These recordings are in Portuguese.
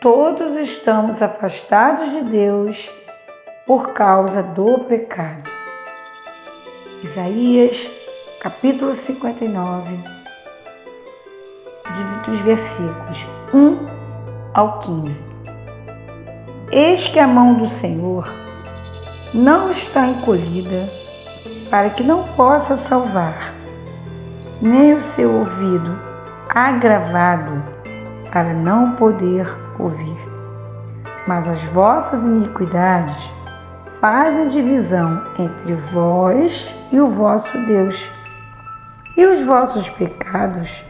todos estamos afastados de Deus por causa do pecado. Isaías, capítulo 59, dos versículos 1 ao 15. Eis que a mão do Senhor não está encolhida para que não possa salvar, nem o seu ouvido agravado para não poder ouvir. Mas as vossas iniquidades fazem divisão entre vós e o vosso Deus, e os vossos pecados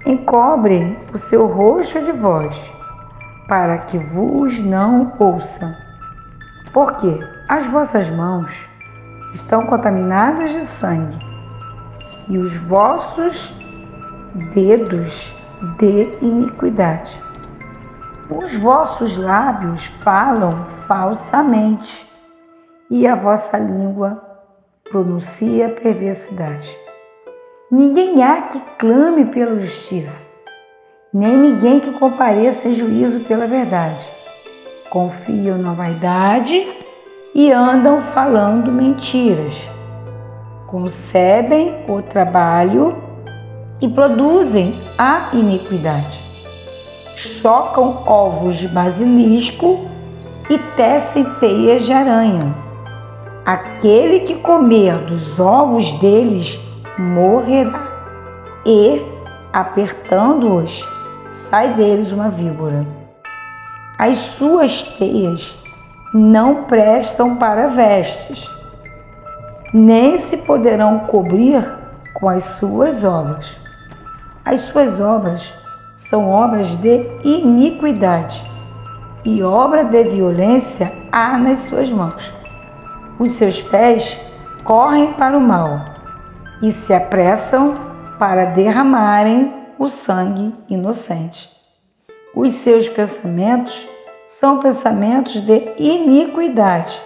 encobrem o seu rosto de vós, para que vos não ouça. Porque as vossas mãos estão contaminadas de sangue, e os vossos dedos de iniquidade. Os vossos lábios falam falsamente, e a vossa língua pronuncia perversidade. Ninguém há que clame pela justiça, nem ninguém que compareça em juízo pela verdade. Confiam na vaidade e andam falando mentiras. Concebem o trabalho e produzem a iniquidade. Chocam ovos de basilisco e tecem teias de aranha. Aquele que comer dos ovos deles morrerá, e, apertando-os, sai deles uma víbora. As suas teias não prestam para vestes, nem se poderão cobrir com as suas obras. As suas obras são obras de iniquidade, e obra de violência há nas suas mãos. Os seus pés correm para o mal e se apressam para derramarem o sangue inocente. Os seus pensamentos são pensamentos de iniquidade,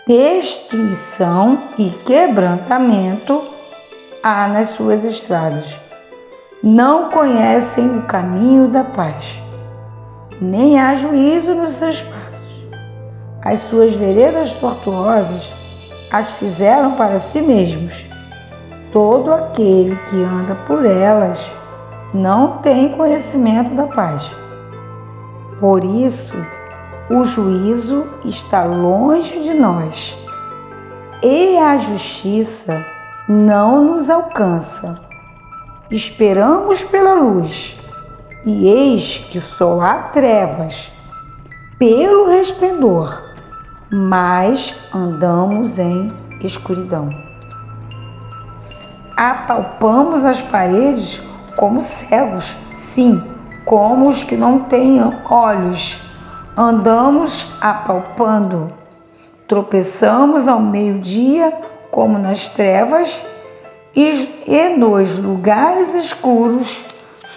destruição e quebrantamento há nas suas estradas. Não conhecem o caminho da paz, nem há juízo nos seus passos. As suas veredas tortuosas as fizeram para si mesmos. Todo aquele que anda por elas não tem conhecimento da paz. Por isso, o juízo está longe de nós, e a justiça não nos alcança. Esperamos pela luz, e eis que só há trevas pelo resplendor, mas andamos em escuridão. Apalpamos as paredes como cegos, sim, como os que não têm olhos. Andamos apalpando, tropeçamos ao meio-dia como nas trevas, e nos lugares escuros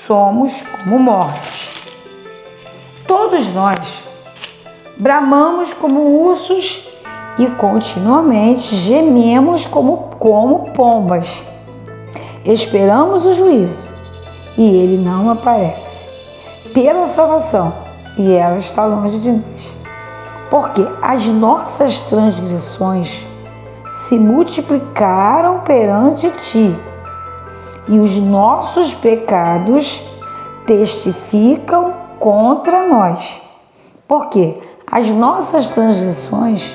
somos como mortos. Todos nós bramamos como ursos e continuamente gememos como pombas. Esperamos o juízo e ele não aparece. Pela salvação, e ela está longe de nós. Porque as nossas transgressões se multiplicaram perante ti, e os nossos pecados testificam contra nós. Porque as nossas transgressões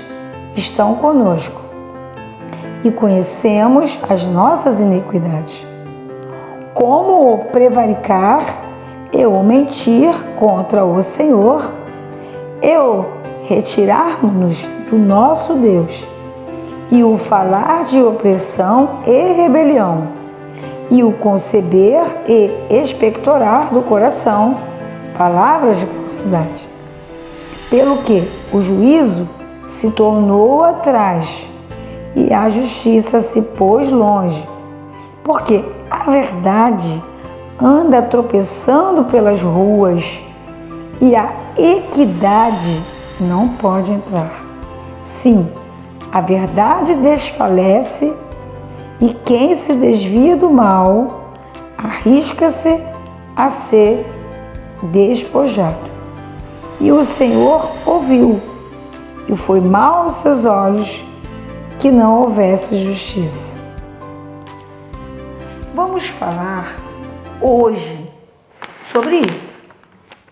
estão conosco, e conhecemos as nossas iniquidades. Como o prevaricar e o mentir contra o Senhor, e o retirarmos-nos do nosso Deus, e o falar de opressão e rebelião, e o conceber e expectorar do coração palavras de falsidade. Pelo que o juízo se tornou atrás e a justiça se pôs longe, porque a verdade anda tropeçando pelas ruas e a equidade não pode entrar. Sim, a verdade desfalece, e quem se desvia do mal arrisca-se a ser despojado. E o Senhor ouviu, e foi mal aos seus olhos que não houvesse justiça. Vamos falar hoje sobre isso.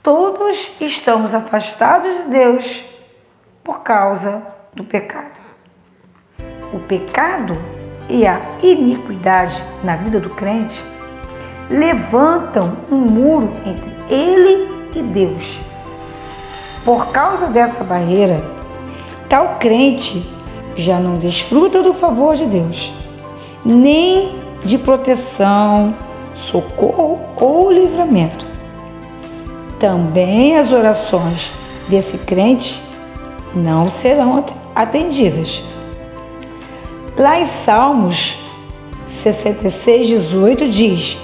Todos estamos afastados de Deus por causa do pecado. O pecado e a iniquidade na vida do crente levantam um muro entre ele e Deus. Por causa dessa barreira, tal crente já não desfruta do favor de Deus, nem de proteção, socorro ou livramento. Também as orações desse crente não serão atendidas. Lá em Salmos 66:18 diz: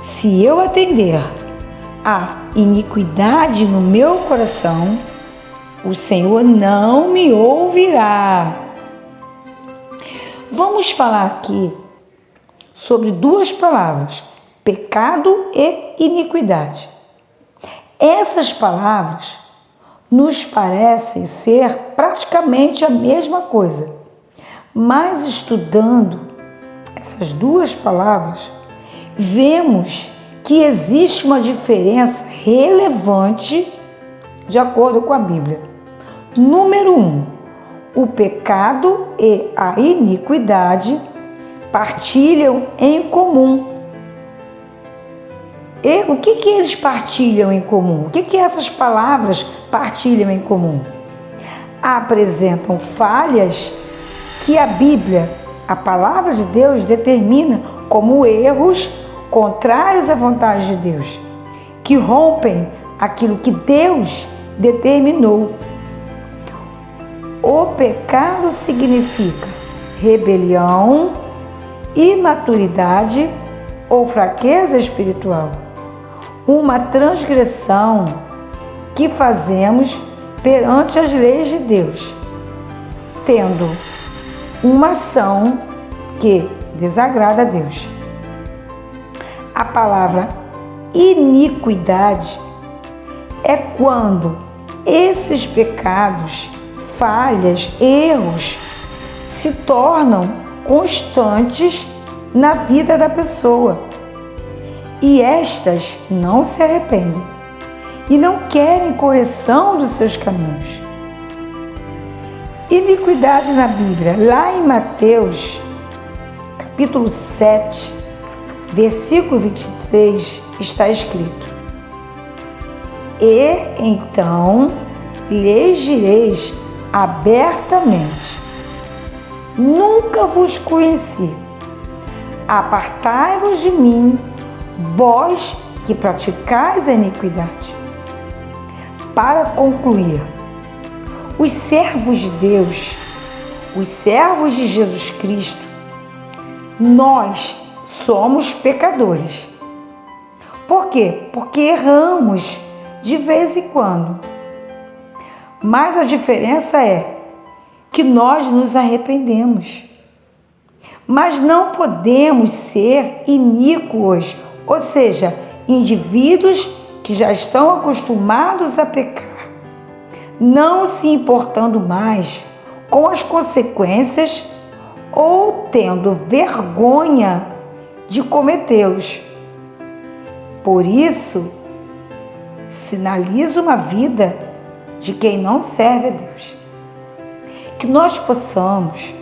se eu atender a iniquidade no meu coração, o Senhor não me ouvirá. Vamos falar aqui sobre duas palavras, pecado e iniquidade. Essas palavras nos parecem ser praticamente a mesma coisa, mas estudando essas duas palavras, vemos que existe uma diferença relevante de acordo com a Bíblia. Número 1, o pecado e a iniquidade partilham em comum. E o que eles partilham em comum? O que essas palavras partilham em comum? Apresentam falhas que a Bíblia, a palavra de Deus, determina como erros contrários à vontade de Deus, que rompem aquilo que Deus determinou. O pecado significa rebelião, imaturidade ou fraqueza espiritual, uma transgressão que fazemos perante as leis de Deus, tendo uma ação que desagrada a Deus. A palavra iniquidade é quando esses pecados, falhas, erros se tornam constantes na vida da pessoa e estas não se arrependem e não querem correção dos seus caminhos. Iniquidade na Bíblia, lá em Mateus, capítulo 7, versículo 23, está escrito: e então lhes direis abertamente: nunca vos conheci, apartai-vos de mim, vós que praticais a iniquidade. Para concluir, os servos de Deus, os servos de Jesus Cristo, nós somos pecadores. Por quê? Porque erramos de vez em quando. Mas a diferença é que nós nos arrependemos. Mas não podemos ser iníquos, ou seja, indivíduos que já estão acostumados a pecar, não se importando mais com as consequências ou tendo vergonha de cometê-los. Por isso, sinaliza uma vida de quem não serve a Deus. Que nós possamos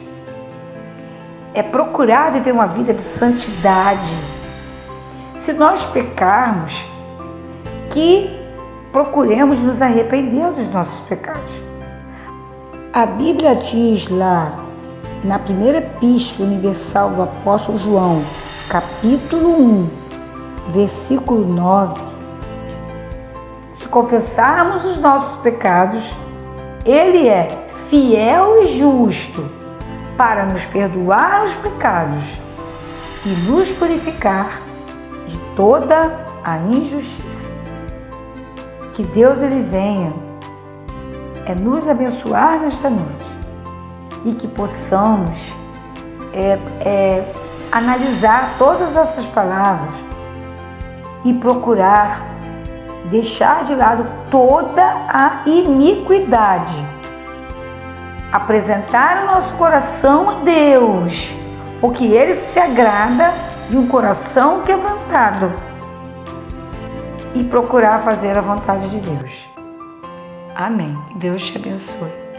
procurar viver uma vida de santidade. Se nós pecarmos, que procuremos nos arrepender dos nossos pecados. A Bíblia diz lá, na primeira epístola universal do apóstolo João, capítulo 1, versículo 9, se confessarmos os nossos pecados, Ele é fiel e justo para nos perdoar os pecados e nos purificar de toda a injustiça. Que Deus Ele venha nos abençoar nesta noite e que possamos analisar todas essas palavras e procurar deixar de lado toda a iniquidade. Apresentar o nosso coração a Deus, porque Ele se agrada de um coração quebrantado, e procurar fazer a vontade de Deus. Amém. Que Deus te abençoe.